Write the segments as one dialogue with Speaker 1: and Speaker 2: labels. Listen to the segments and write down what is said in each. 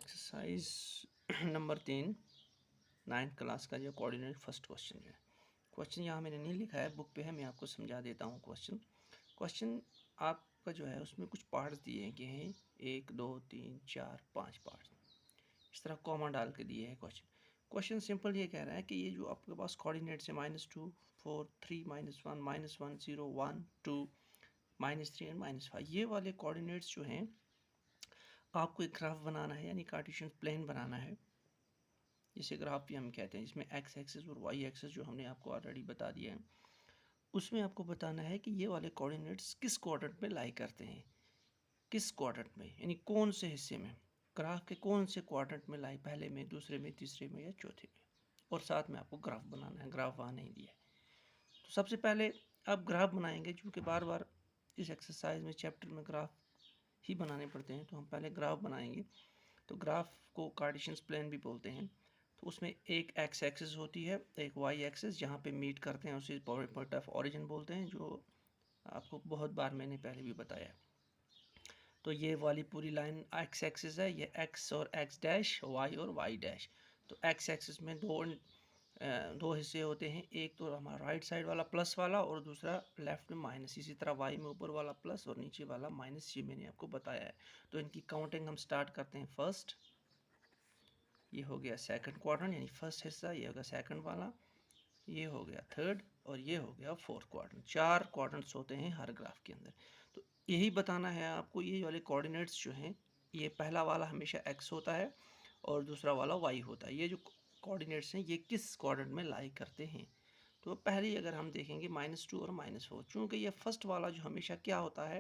Speaker 1: Exercise number 3 9th class का जो coordinate first question है। क्वेश्चन यहाँ मैंने नहीं लिखा है, बुक पे है, मैं आपको समझा देता हूँ। क्वेश्चन आपका जो है उसमें कुछ पार्ट्स दिए गए हैं, 1 2 3 4 5 पार्ट्स, इस तरह कॉमा डाल के दिए हैं। क्वेश्चन सिंपल ये कह रहा है कि ये जो आपके पास कोऑर्डिनेट्स है -2 4 3 -1 -1 0 1 2 -3 एंड -5, ये वाले कोऑर्डिनेट्स जो हैं आपको एक ग्राफ बनाना है, यानी कार्टेशियन प्लेन बनाना है, जिसे ग्राफ भी हम कहते हैं, जिसमें एक्स एक्सिस और वाई एक्सिस जो हमने आपको ऑलरेडी बता दिया है, उसमें आपको बताना है कि ये वाले कोऑर्डिनेट्स किस क्वाड्रेंट में लाई करते हैं, किस क्वाड्रेंट में, यानी कौन से हिस्से में, ग्राफ के कौन से क्वाड्रेंट में लाई, पहले में, दूसरे में, तीसरे में या चौथे में, और साथ में आपको ग्राफ बनाना है। ग्राफ वहाँ नहीं दिया है। तो सबसे पहले आप ग्राफ बनाएंगे, क्योंकि बार बार इस एक्सरसाइज में चैप्टर में ग्राफ ही बनाने पड़ते हैं, तो हम पहले ग्राफ बनाएंगे। तो ग्राफ को कार्टेशियन प्लेन भी बोलते हैं। तो उसमें एक एक्स एक्सिस होती है, एक वाई एक्सिस, जहाँ पे मीट करते हैं उसे पॉइंट ऑफ ओरिजिन बोलते हैं, जो आपको बहुत बार मैंने पहले भी बताया। तो ये वाली पूरी लाइन एक्स एक्सिस है, ये एक्स और एक्स डैश, वाई और वाई डैश। तो एक्स एक्सिस में दो हिस्से होते हैं, एक तो हमारा राइट साइड वाला प्लस वाला और दूसरा लेफ्ट में माइनस। इसी तरह वाई में ऊपर वाला प्लस और नीचे वाला माइनस, ये मैंने आपको बताया है। तो इनकी काउंटिंग हम स्टार्ट करते हैं। फर्स्ट, ये हो गया सेकंड क्वाड्रेंट, यानी फर्स्ट हिस्सा, ये होगा सेकंड वाला, ये हो गया थर्ड, और ये हो गया फोर्थ क्वाड्रेंट। 4 क्वाड्रेंट्स होते हैं हर ग्राफ के अंदर। तो यही बताना है आपको, ये वाले कोऑर्डिनेट्स जो हैं, ये पहला वाला हमेशा एक्स होता है और दूसरा वाला वाई होता है। ये जो कोऑर्डिनेट्स हैं ये किस क्वाड्रेंट में लाई करते हैं। तो पहले अगर हम देखेंगे -2 और -4, चूँकि ये फर्स्ट वाला जो हमेशा क्या होता है,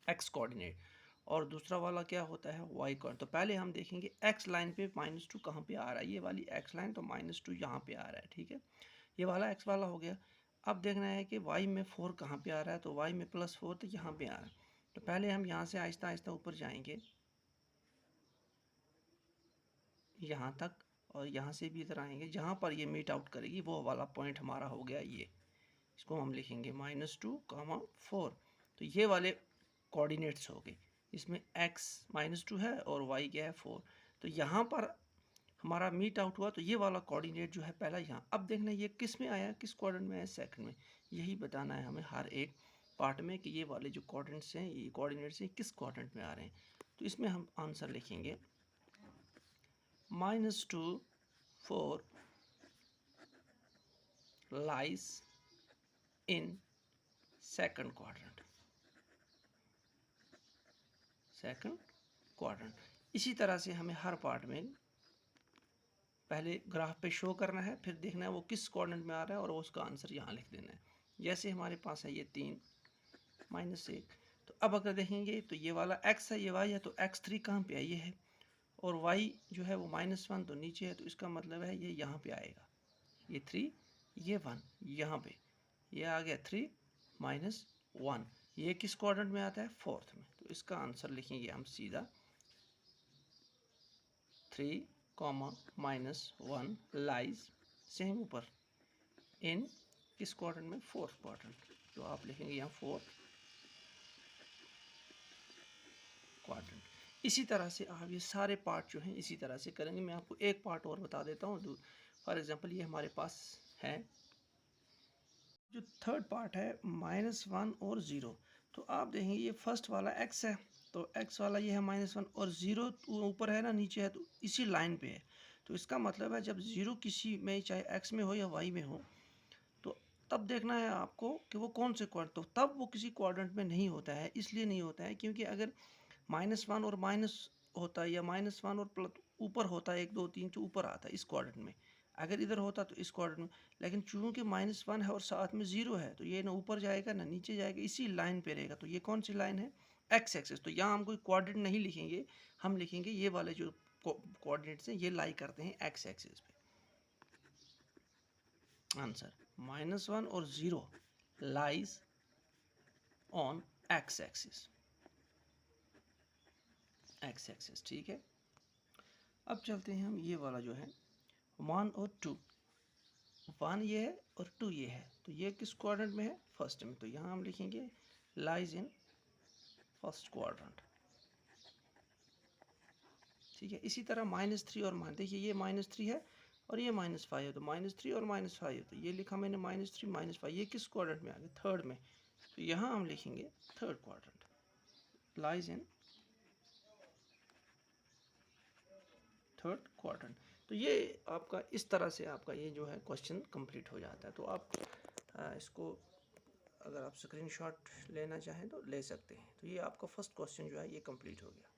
Speaker 1: एक्स कोऑर्डिनेट, और दूसरा वाला क्या होता है, वाई कोऑर्डिनेट। तो पहले हम देखेंगे एक्स लाइन पे -2 कहाँ पे आ रहा है, ये वाली एक्स लाइन, तो -2 यहाँ पे आ रहा है, ठीक है, ये वाला एक्स वाला हो गया। अब देखना है कि वाई में 4 कहाँ पे आ रहा है, तो वाई में +4 तो यहाँ पे आ रहा है। तो पहले हम यहाँ से आहिस्ता आहिस्ता ऊपर जाएंगे यहाँ तक, और यहाँ से भी इधर आएंगे, जहाँ पर ये मीट आउट करेगी वो वाला पॉइंट हमारा हो गया ये। इसको हम लिखेंगे -2, 4। तो ये वाले कोऑर्डिनेट्स हो गए, इसमें x -2 है और y क्या है 4। तो यहाँ पर हमारा मीट आउट हुआ, तो ये वाला कोऑर्डिनेट जो है पहला यहाँ। अब देखना ये किस में आया, किस क्वाड्रेंट में आया, सेकंड में। यही बताना है हमें हर एक पार्ट में कि ये वाले जो कोऑर्डिनेट्स हैं, ये कोऑर्डिनेट्स हैं किस क्वाड्रेंट में आ रहे हैं। तो इसमें हम आंसर लिखेंगे -2 4 lies in second quadrant, second quadrant. इसी तरह से हमें हर पार्ट में पहले ग्राफ पे शो करना है, फिर देखना है वो किस क्वाड्रेंट में आ रहा है और उसका आंसर यहाँ लिख देना है। जैसे हमारे पास है ये 3 -1, तो अब अगर देखेंगे तो ये वाला x है, ये y है, तो x3 कहाँ पे है, ये है, और y जो है वो -1 तो नीचे है, तो इसका मतलब है ये यहाँ पे आएगा, ये 3, ये 1 यहाँ पे, ये आ गया 3 -1। ये किस क्वाड्रेंट में आता है, फोर्थ में। तो इसका आंसर लिखेंगे हम सीधा 3, -1 लाइज, सेम ऊपर, इन किस क्वाड्रेंट में, फोर्थ क्वाड्रेंट। तो आप लिखेंगे यहाँ फोर्थ क्वाड्रेंट। इसी तरह से आप ये सारे पार्ट जो हैं इसी तरह से करेंगे। मैं आपको एक पार्ट और बता देता हूँ। फॉर एग्जांपल ये हमारे पास है जो थर्ड पार्ट है -1 और 0। तो आप देखेंगे ये फर्स्ट वाला x है, तो x वाला ये है -1, और 0 ऊपर है ना, नीचे है, तो इसी लाइन पे है। तो इसका मतलब है जब 0 किसी में, चाहे x में हो या y में हो, तो तब देखना है आपको कि वो कौन से क्वाड्रेंट, तो तब वो किसी क्वाड्रेंट में नहीं होता है। इसलिए नहीं होता है क्योंकि अगर -1 और माइनस होता है, या -1 और प्लस ऊपर होता है, 1 2 3 तो ऊपर आता है इस क्वाड्रेंट में। अगर इधर होता तो इस क्वाड्रेंट में, लेकिन चूंकि -1 है और साथ में 0 है, तो ये ना ऊपर जाएगा ना नीचे जाएगा, इसी लाइन पे रहेगा। तो ये कौन सी लाइन है, एक्स एक्सिस। तो यहाँ हम कोई क्वाड्रेंट नहीं लिखेंगे, हम लिखेंगे ये वाले जो कोऑर्डिनेट्स हैं ये लाई करते हैं एक्स एक्सिस पे। आंसर -1 और 0 lies on x axis, x axis, ठीक है। अब चलते हैं हम ये वाला जो है 1 और 2, 1 ये है और 2 ये है, तो ये किस क्वाड्रेंट में है, फर्स्ट में। तो यहाँ हम लिखेंगे लाइज इन फर्स्ट क्वाड्रेंट, ठीक है। इसी तरह -3 और देखिए ये -3 है और ये -5 है, तो -3 और -5 तो ये लिखा मैंने -3 -5, ये किस क्वाड्रेंट में आ गया? थर्ड में। तो यहाँ हम लिखेंगे third quadrant, lies in third quadrant. तो ये आपका इस तरह से आपका ये जो है क्वेश्चन कंप्लीट हो जाता है। तो आप इसको अगर आप स्क्रीनशॉट लेना चाहें तो ले सकते हैं। तो ये आपका फर्स्ट क्वेश्चन जो है ये कंप्लीट हो गया।